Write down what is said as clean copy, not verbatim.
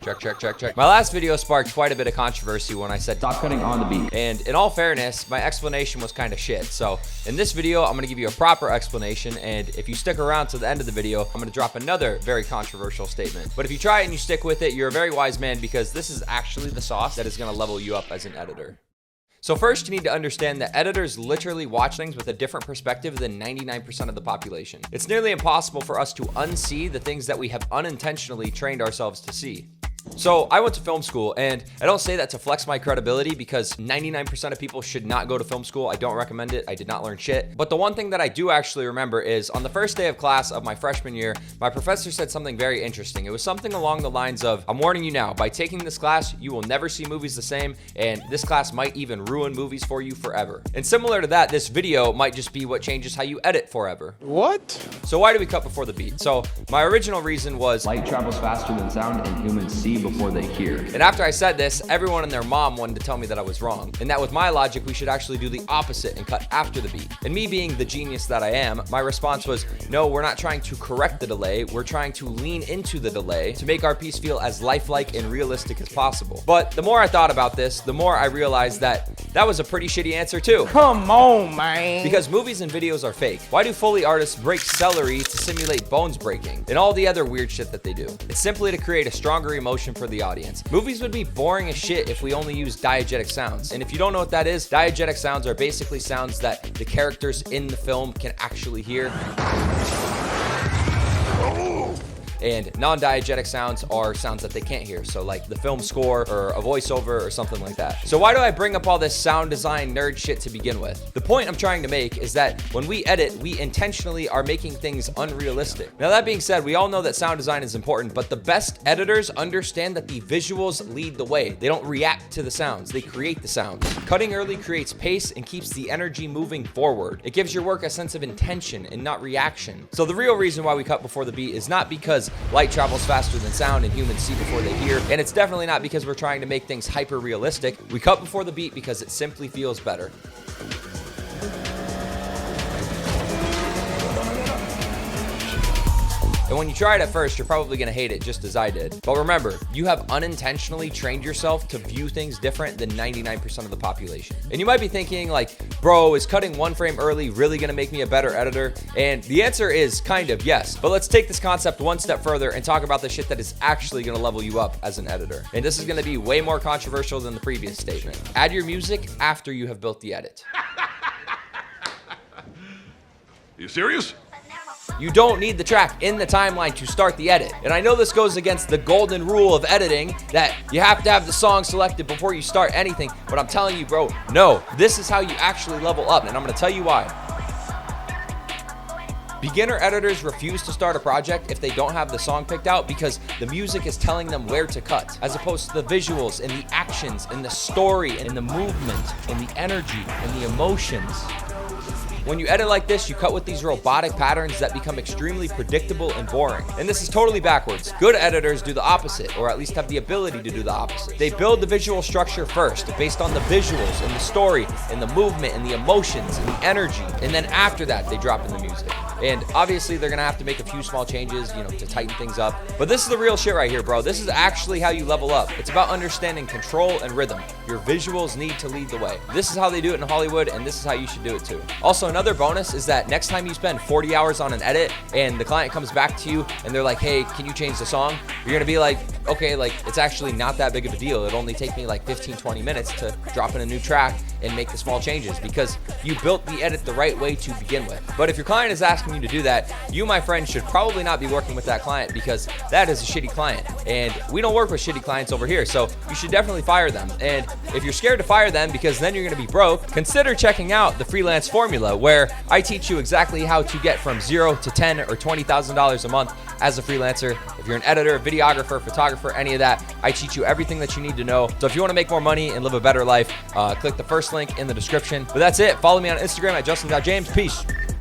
Check. My last video sparked quite a bit of controversy when I said stop cutting on the beat. And in all fairness, my explanation was kind of shit. So in this video, I'm gonna give you a proper explanation. And if you stick around to the end of the video, I'm gonna drop another very controversial statement. But if you try it and you stick with it, you're a very wise man, because this is actually the sauce that is gonna level you up as an editor. So first, you need to understand that editors literally watch things with a different perspective than 99% of the population. It's nearly impossible for us to unsee the things that we have unintentionally trained ourselves to see. So I went to film school, and I don't say that to flex my credibility, because 99% of people should not go to film school. I don't recommend it. I did not learn shit. But the one thing that I do actually remember is on the first day of class of my freshman year, my professor said something very interesting. It was something along the lines of, I'm warning you now, by taking this class, you will never see movies the same, and this class might even ruin movies for you forever. And similar to that, this video might just be what changes how you edit forever. What? So why do we cut before the beat? So my original reason was Light travels faster than sound, and humans see before they hear. And after I said this, everyone and their mom wanted to tell me that I was wrong, and that with my logic, we should actually do the opposite and cut after the beat. And me being the genius that I am, my response was, no, we're not trying to correct the delay. We're trying to lean into the delay to make our piece feel as lifelike and realistic as possible. But the more I thought about this, the more I realized that that was a pretty shitty answer too. Come on, man. Because movies and videos are fake. Why do Foley artists break celery to simulate bones breaking and all the other weird shit that they do? It's simply to create a stronger emotion for the audience. Movies would be boring as shit if we only used diegetic sounds. And if you don't know what that is, diegetic sounds are basically sounds that the characters in the film can actually hear. And non-diegetic sounds are sounds that they can't hear. So like the film score or a voiceover or something like that. So why do I bring up all this sound design nerd shit to begin with? The point I'm trying to make is that when we edit, we intentionally are making things unrealistic. Now that being said, we all know that sound design is important, but the best editors understand that the visuals lead the way. They don't react to the sounds, they create the sounds. Cutting early creates pace and keeps the energy moving forward. It gives your work a sense of intention and not reaction. So the real reason why we cut before the beat is not because light travels faster than sound and humans see before they hear, and it's definitely not because we're trying to make things hyper realistic. We cut before the beat because it simply feels better. And when you try it at first, you're probably gonna hate it just as I did. But remember, you have unintentionally trained yourself to view things different than 99% of the population. And you might be thinking like, bro, is cutting one frame early really gonna make me a better editor? And the answer is kind of yes. But let's take this concept one step further and talk about the shit that is actually gonna level you up as an editor. And this is gonna be way more controversial than the previous statement. Add your music after you have built the edit. You serious? You don't need the track in the timeline to start the edit. And I know this goes against the golden rule of editing that you have to have the song selected before you start anything, but I'm telling you, bro, no, this is how you actually level up, and I'm gonna tell you why. Beginner editors refuse to start a project if they don't have the song picked out, because the music is telling them where to cut, as opposed to the visuals and the actions and the story and the movement and the energy and the emotions. When you edit like this, you cut with these robotic patterns that become extremely predictable and boring. And this is totally backwards. Good editors do the opposite, or at least have the ability to do the opposite. They build the visual structure first, based on the visuals and the story and the movement and the emotions and the energy. And then after that, they drop in the music. And obviously they're gonna have to make a few small changes, to tighten things up. But this is the real shit right here, bro. This is actually how you level up. It's about understanding control and rhythm. Your visuals need to lead the way. This is how they do it in Hollywood, and this is how you should do it too. Also, another bonus is that next time you spend 40 hours on an edit and the client comes back to you and they're like, hey, can you change the song? You're gonna be like, okay, like it's actually not that big of a deal. It'll only take me like 15-20 minutes to drop in a new track and make the small changes, because you built the edit the right way to begin with. But if your client is asking you to do that, you, my friend, should probably not be working with that client, because that is a shitty client. And we don't work with shitty clients over here, so you should definitely fire them. And if you're scared to fire them because then you're gonna be broke, consider checking out the Freelance Formula, where I teach you exactly how to get from $0 to $10,000 or $20,000 a month as a freelancer. If you're an editor, videographer, photographer, any of that, I teach you everything that you need to know. So if you want to make more money and live a better life, click the first link in the description. But that's it. Follow me on Instagram at justin.james. Peace.